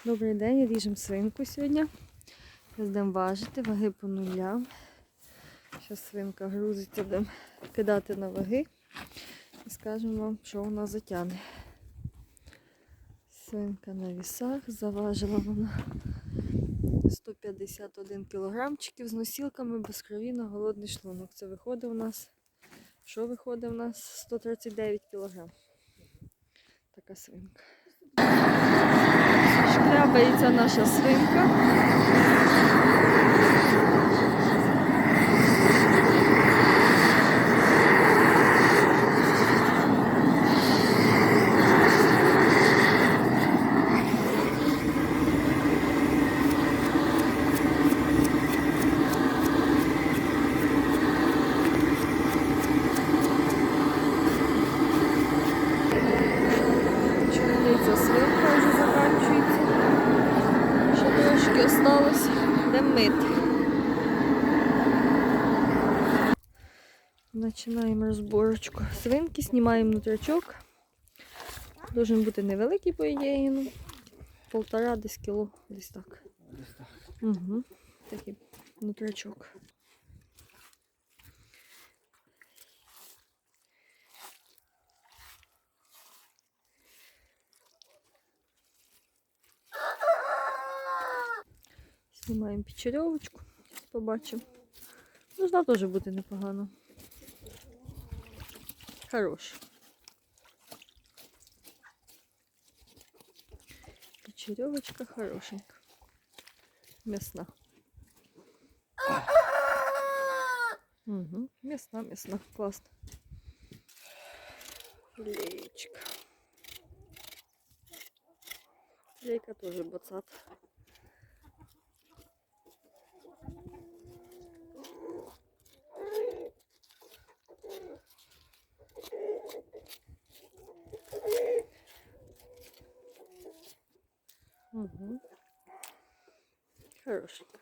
Добрий день, ріжемо свинку сьогодні. Будемо важити, ваги по нулям. Зараз свинка грузиться, будемо кидати на ваги і скажемо вам, що вона затягне. Свинка на вісах, заважила вона 151 кілограмчиків з носілками, без крові на голодний шлунок. Це виходить у нас, що виходить у нас? 139 кілограм. Така свинка. Шкрябається наша свинка. Чорниця свинка вже закінчується. Ще трошки осталось, будемо мити. Починаємо розборочку свинки, знімаємо нутрячок. Должен бути невеликий, по ідеї, ну, 1,5 десь кіло, десь так. Угу. Такий нутрячок. Знімаємо печерьовочку, побачимо. Должна теж бути непогано. Хорош. Печерьовочка хорошенька. Мясна. Угу. Мясна. Классно. Филеечка. Филейка тоже бацат. Угу. Хорошенько.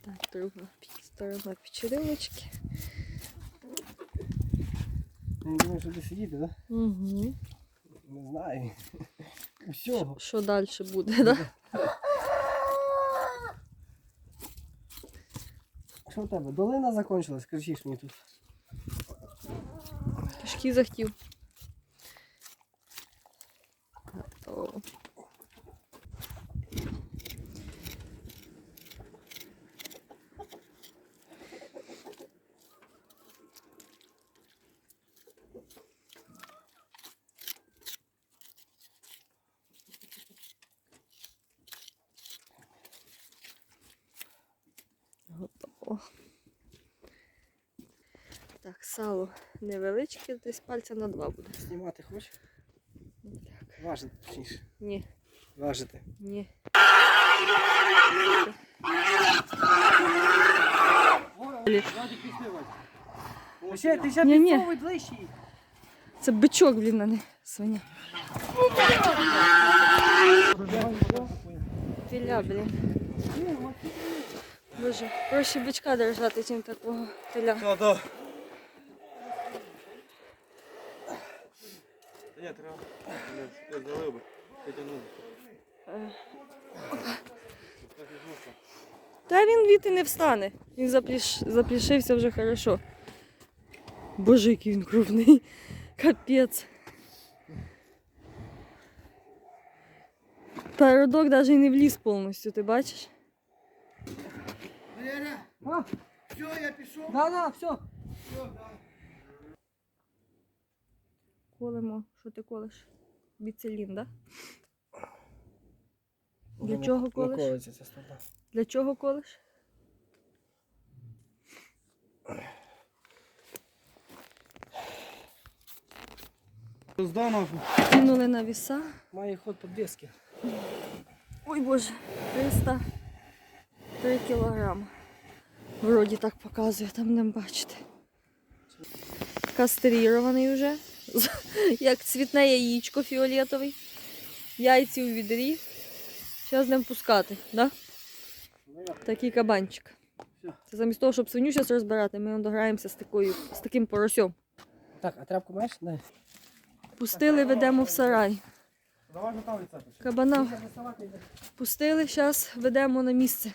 Так, другая сторона печеревочки. Не думаю, що ти сидіти, так? Да? Угу. Не знаю. Усього. Що далі буде, да? Що в тебе? Долина закончилась, кричиш мені тут. Кишки захотів. Готово. Готово. Так, сало невеличке, десь пальця на 2 буде. Знімати хочеш? Так. Важити, точніше. Ні, Важити. ні. Ти ще Ні-ні. підсовуй ближче. Це бичок, блін, а не свиня. Теля, блін. Боже, проще бичка держати, ніж такого теля. Да. Ні, треба. Я залив би. Потягнув. Та він віти не встане. Він заплішився вже хорошо. Боже, який він крупний. Капець. Та родок навіть і не вліз повністю, ти бачиш? А? Все, я пішов. Да, все. Колемо. Що ти колиш? Біцелін, да? Для чого колиш? Для чого колиш? Кинули на віса. Має ход підвіски. Ой, Боже, 303 кілограми. Вроді так показує, там не бачите. Кастрирований вже. Як цвітне яєчко фіолетовий. Яйці у відрі. Зараз будемо пускати, да? Такий кабанчик. Це замість того, щоб свиню зараз розбирати, ми дограємося з таким поросем. Так, а тряпку маєш? Не. Пустили, ведемо в сарай. Давай готовий це. Кабана пустили, зараз ведемо на місце.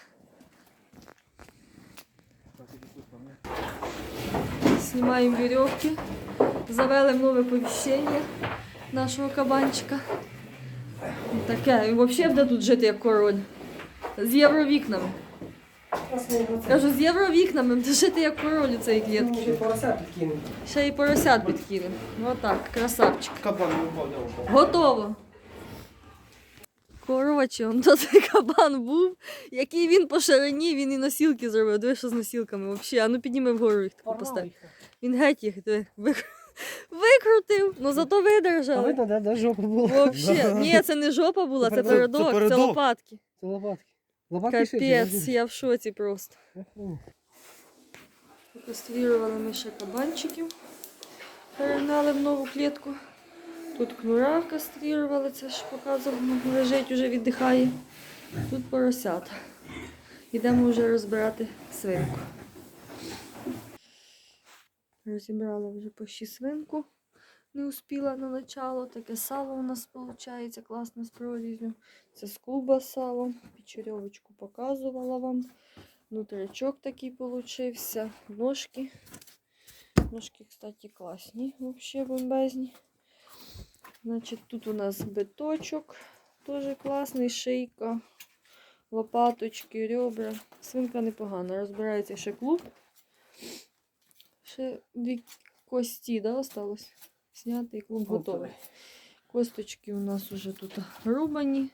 Знімаємо вірьовки, завели в нове поміщення нашого кабанчика. Таке, він взагалі буде тут жити як король. З євровікнами. Кажу, з євровікнами буде жити як король у цій клітці. Ще поросят підкинемо. Ще й поросят підкинемо. Отак, красавчик. Кабан не впав. Готово. Коротше, он то цей кабан був, який він по ширині, він і носілки зробив. Диви, що з носілками взагалі. А ну підніми вгору їх таку постав. Він геть їх диви, викрутив, ну зато А видержали. видно, де жопа була. Вообще. Ні, це не жопа була, це передок, це передок. лопатки. Це лопатки. Лопатки Капець, я в шоці просто. Кастрирували ми ще кабанчиків. Перегнали в нову клітку. Тут кнура кастрирували, це ж показував, лежить, вже віддихає. Тут поросята. Йдемо вже розбирати свинку. Розібрала вже почти свинку. Не успіла на начало. Таке сало у нас виходить класно з прорізю. Це з клуба сало. Печерьовочку показувала вам. Внутрячок такий получився. Ножки. Ножки, кстати, класні. Взагалі бомбезні. Значить, тут у нас биточок. Теж класний. Шийка. Лопаточки, ребра. Свинка непогана. Розбирається ще клуб. Ще 2 кості, да, осталось? Снятий клуб готовий. Косточки у нас вже тут рубані.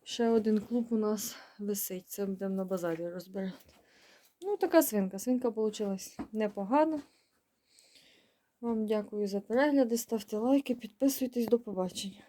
Ще один клуб у нас висить. Це будемо на базарі розбирати. Ну, така свинка. Свинка вийшла непогана. Вам дякую за перегляди. Ставте лайки, підписуйтесь. До побачення.